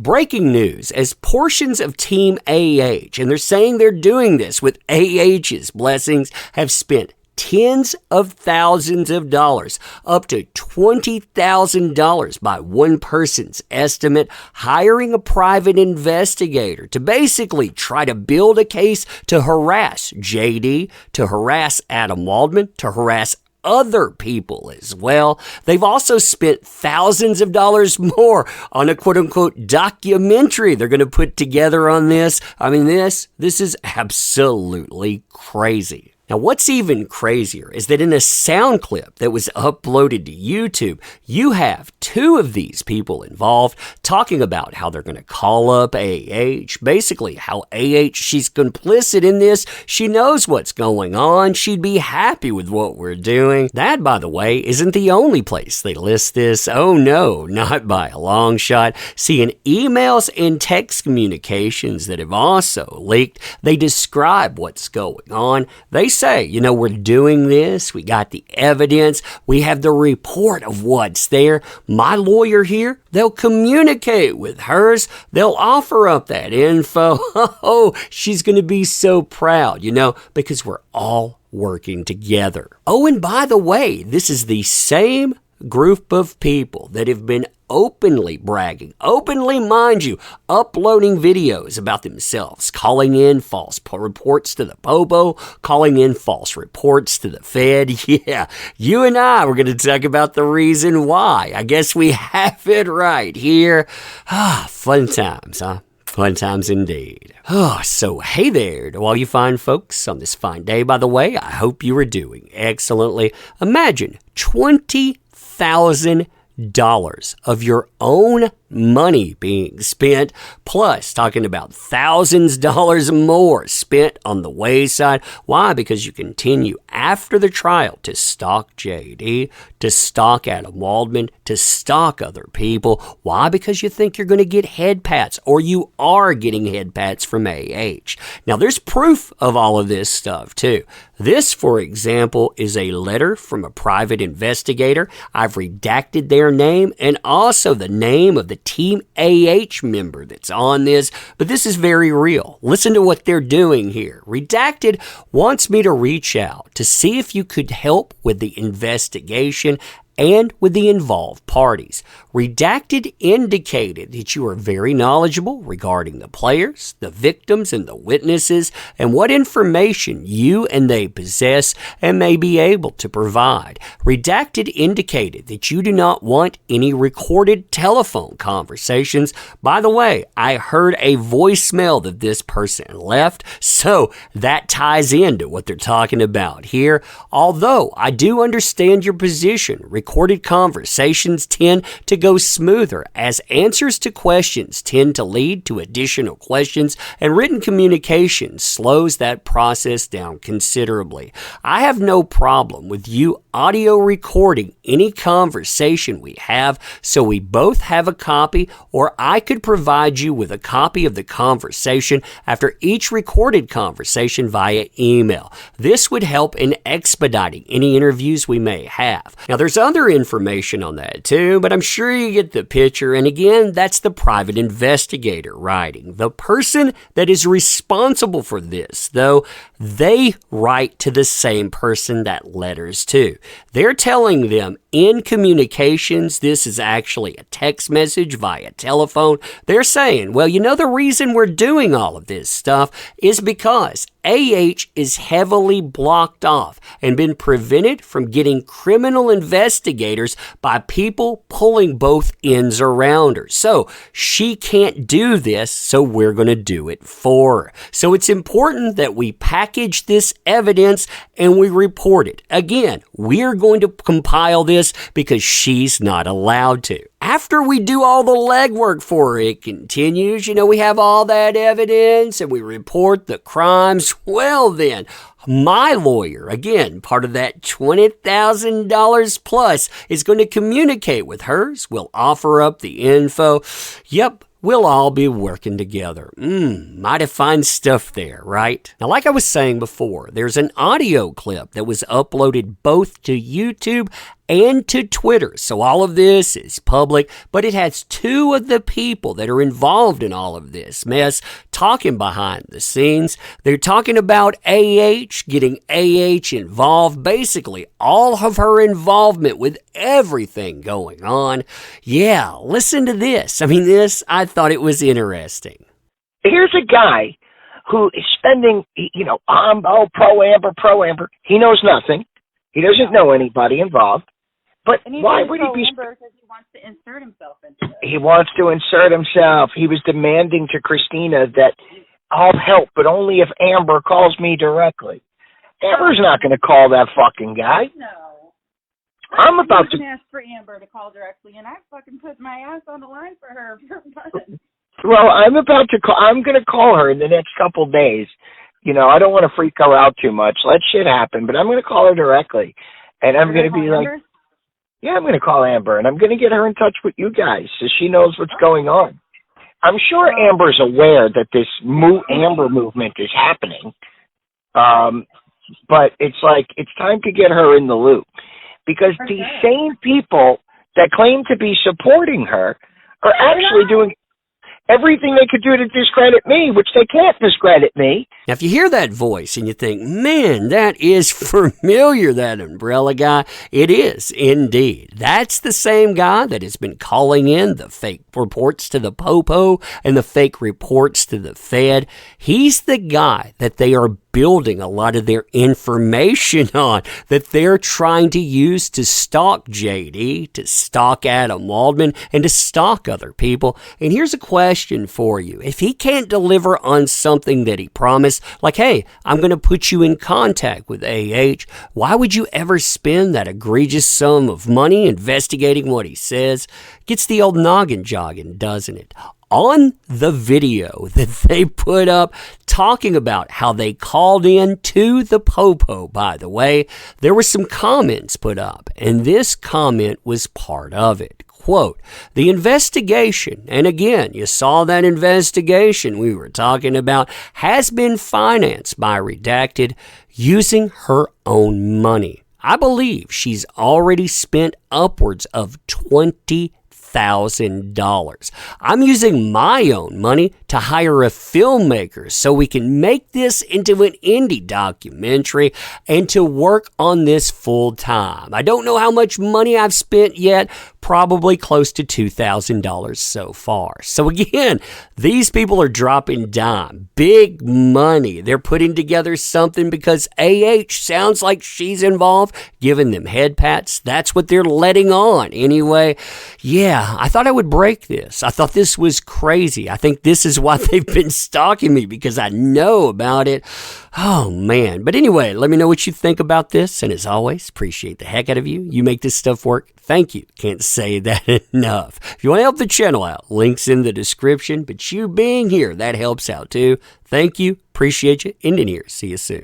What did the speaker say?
Breaking news, as portions of Team AH, and they're saying they're doing this with AH's blessings, have spent tens of thousands of dollars, up to $20,000 by one person's estimate, hiring a private investigator to basically try to build a case to harass JD, to harass Adam Waldman, to harass other people as well. They've also spent thousands of dollars more on a quote-unquote documentary they're going to put together on this. I mean, this is absolutely crazy. Now, what's even crazier is that in a sound clip that was uploaded to YouTube, you have two of these people involved talking about how they're going to call up AH, basically how AH, she's complicit in this, she knows what's going on, she'd be happy with what we're doing. That, by the way, isn't the only place they list this. Oh no, not by a long shot. See, in emails and text communications that have also leaked, they describe what's going on. They say, we're doing this, we got the evidence, we have the report of what's there. My lawyer here, they'll communicate with hers, they'll offer up that info. Oh, she's going to be so proud, because we're all working together. Oh, and by the way, this is the same group of people that have been openly bragging, openly, mind you, uploading videos about themselves, calling in false reports to the Popo, calling in false reports to the Fed. Yeah, you and I were going to talk about the reason why. I guess we have it right here. Fun times, huh? Fun times indeed. So hey there to all you fine folks on this fine day. By the way, I hope you are doing excellently. Imagine $20,000 of your own money being spent, plus talking about thousands of dollars more spent on the wayside. Why? Because you continue after the trial to stalk JD, to stalk Adam Waldman, to stalk other people. Why? Because you think you're going to get head pats, or you are getting head pats from AH. Now, there's proof of all of this stuff, too. This, for example, is a letter from a private investigator. I've redacted their name and also the name of the Team AH member that's on this, but this is very real. Listen to what they're doing here. Redacted wants me to reach out to see if you could help with the investigation and with the involved parties. Redacted indicated that you are very knowledgeable regarding the players, the victims, and the witnesses, and what information you and they possess and may be able to provide. Redacted indicated that you do not want any recorded telephone conversations. By the way, I heard a voicemail that this person left, so that ties into what they're talking about here. Although I do understand your position, recorded conversations tend to go smoother as answers to questions tend to lead to additional questions, and written communication slows that process down considerably. I have no problem with you audio recording any conversation we have, so we both have a copy, or I could provide you with a copy of the conversation after each recorded conversation via email. This would help in expediting any interviews we may have. Now, there's other information on that too, but I'm sure you get the picture. And again, that's the private investigator writing. The person that is responsible for this, though, they write to the same person that letters to. They're telling them in communications, this is actually a text message via telephone. They're saying, well, the reason we're doing all of this stuff is because AH is heavily blocked off and been prevented from getting criminal investigators by people pulling both ends around her. So she can't do this, so we're going to do it for her. So it's important that we package this evidence and we report it. Again, we're going to compile this because she's not allowed to. After we do all the legwork for her, it continues, we have all that evidence and we report the crimes. Well then, my lawyer, again, part of that $20,000 plus, is going to communicate with hers. We'll offer up the info. Yep. We'll all be working together. Mighty fine stuff there, right? Now, like I was saying before, there's an audio clip that was uploaded both to YouTube and to Twitter. So all of this is public, but it has two of the people that are involved in all of this mess talking behind the scenes. They're talking about AH, getting AH involved, basically all of her involvement with everything going on. Yeah, listen to this. I mean, I thought it was interesting. Here's a guy who is spending, pro Amber. He knows nothing. He doesn't know anybody involved. But why would he be? Because he wants to insert himself into it. He wants to insert himself. He was demanding to Christina that I'll help, but only if Amber calls me directly. Amber's not going to call that fucking guy. No. I'm about to ask for Amber to call directly, and I fucking put my ass on the line for her for months. Well, I'm going to call her in the next couple days. I don't want to freak her out too much. Let shit happen, but I'm going to call her directly. And I'm going to be like, Amber? Yeah, I'm going to call Amber, and I'm going to get her in touch with you guys so she knows what's going on. I'm sure Amber's aware that this Amber movement is happening. But it's like, it's time to get her in the loop. Because these same people that claim to be supporting her are actually doing everything they could do to discredit me, which they can't discredit me. Now, if you hear that voice and you think, man, that is familiar, that umbrella guy, it is indeed. That's the same guy that has been calling in the fake reports to the Popo and the fake reports to the Fed. He's the guy that they are building a lot of their information on, that they're trying to use to stalk JD, to stalk Adam Waldman, and to stalk other people. And here's a question for you. If he can't deliver on something that he promised, like, hey, I'm going to put you in contact with AH, why would you ever spend that egregious sum of money investigating what he says? Gets the old noggin jogging, doesn't it? On the video that they put up talking about how they called in to the Popo, by the way, there were some comments put up, and this comment was part of it. Quote, the investigation, and again, you saw that investigation we were talking about, has been financed by Redacted using her own money. I believe she's already spent upwards of $20,000. I'm using my own money to hire a filmmaker so we can make this into an indie documentary and to work on this full time. I don't know how much money I've spent yet, probably close to $2,000 so far. So again, these people are dropping dime, big money. They're putting together something because AH sounds like she's involved, giving them head pats. That's what they're letting on anyway. Yeah, I thought I would break this. I thought this was crazy. I think this is why they've been stalking me, because I know about it. Oh, man. But anyway, let me know what you think about this. And as always, appreciate the heck out of you. You make this stuff work. Thank you. Can't say that enough. If you want to help the channel out, links in the description. But you being here, that helps out too. Thank you. Appreciate you. End in here. See you soon.